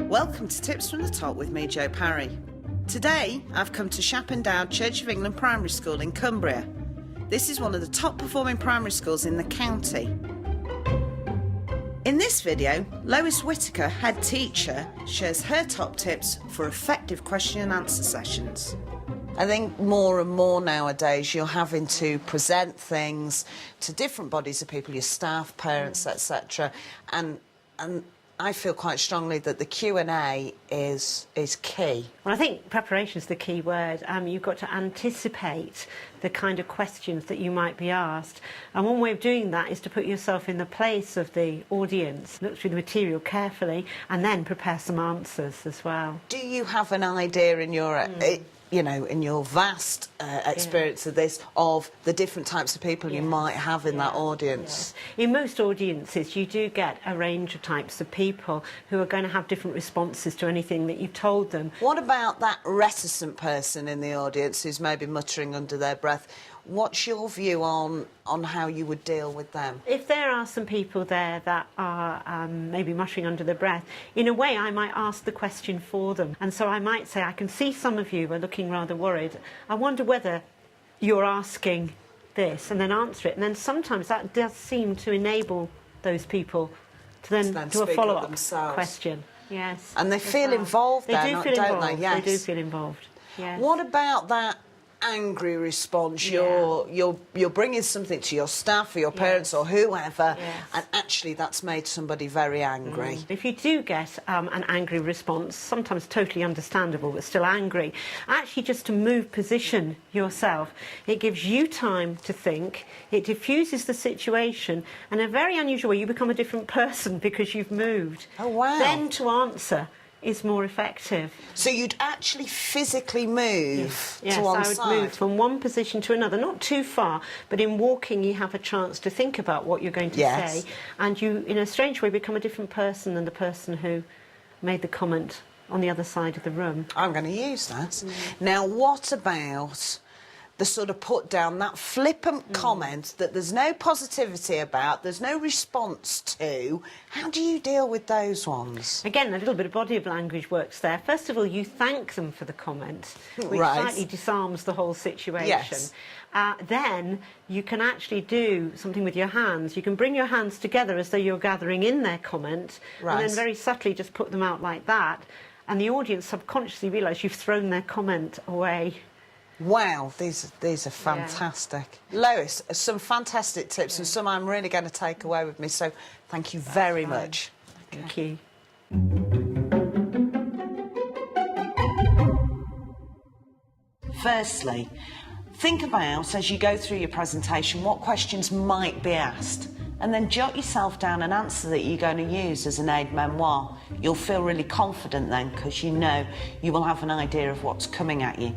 Welcome to Tips from the Top with me, Jo Parry. Today, I've come to Shap Down Church of England Primary School in Cumbria. This is one of the top performing primary schools in the county. In this video, Lois Whitaker, head teacher, shares her top tips for effective question and answer sessions. I think more and more nowadays you're having to present things to different bodies of people, your staff, parents, etc. And I feel quite strongly that the Q&A is key. Well, I think preparation is the key word. You've got to anticipate the kind of questions that you might be asked. And one way of doing that is to put yourself in the place of the audience, look through the material carefully, and then prepare some answers as well. Do you have an idea in your... in your vast experience of this, of the different types of people you might have in that audience? In most audiences, you do get a range of types of people who are going to have different responses to anything that you've told them. What about that reticent person in the audience who's maybe muttering under their breath? What's your view on how you would deal with them? If there are some people there that are maybe muttering under their breath, in a way I might ask the question for them. And so I might say, I can see some of you are looking rather worried. I wonder whether you're asking this, and then answer it. And then sometimes that does seem to enable those people to then do a follow-up question. Yes. And they feel involved there, don't they? Yes. They do feel involved. Yes. What about that angry response? You're bringing something to your staff or your parents or whoever, and actually that's made somebody very angry. If you do get an angry response, sometimes totally understandable but still angry, actually just to move position yourself, it gives you time to think, it diffuses the situation, and in a very unusual way you become a different person because you've moved. Oh wow. Then to answer is more effective. So you'd actually physically move to one side? Yes, I would move from one position to another, not too far, but in walking you have a chance to think about what you're going to say, and you, in a strange way, become a different person than the person who made the comment on the other side of the room. I'm going to use that. Now, what about the sort of put down, that flippant comment that there's no positivity about, there's no response to? How do you deal with those ones? Again, a little bit of body of language works there. First of all, you thank them for the comment, which slightly disarms the whole situation. Yes. Then you can actually do something with your hands. You can bring your hands together as though you're gathering in their comment, and then very subtly just put them out like that, and the audience subconsciously realise you've thrown their comment away. Wow, these are fantastic. Lois, some fantastic tips and some I'm really going to take away with me, so thank you very much. Thank you. Firstly, think about, as you go through your presentation, what questions might be asked, and then jot yourself down an answer that you're going to use as an aide-memoire. You'll feel really confident then, because you know you will have an idea of what's coming at you.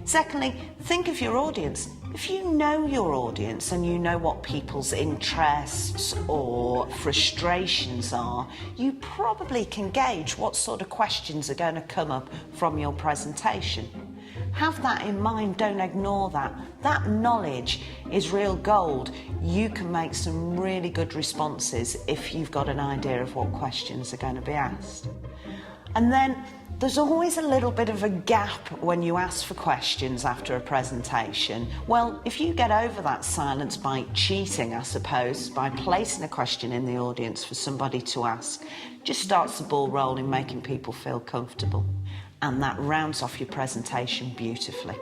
Secondly, think of your audience. If you know your audience and you know what people's interests or frustrations are, you probably can gauge what sort of questions are going to come up from your presentation. Have that in mind, don't ignore that. That knowledge is real gold. You can make some really good responses if you've got an idea of what questions are going to be asked. And then there's always a little bit of a gap when you ask for questions after a presentation. Well, if you get over that silence by cheating, I suppose, by placing a question in the audience for somebody to ask, just starts the ball rolling, making people feel comfortable. And that rounds off your presentation beautifully.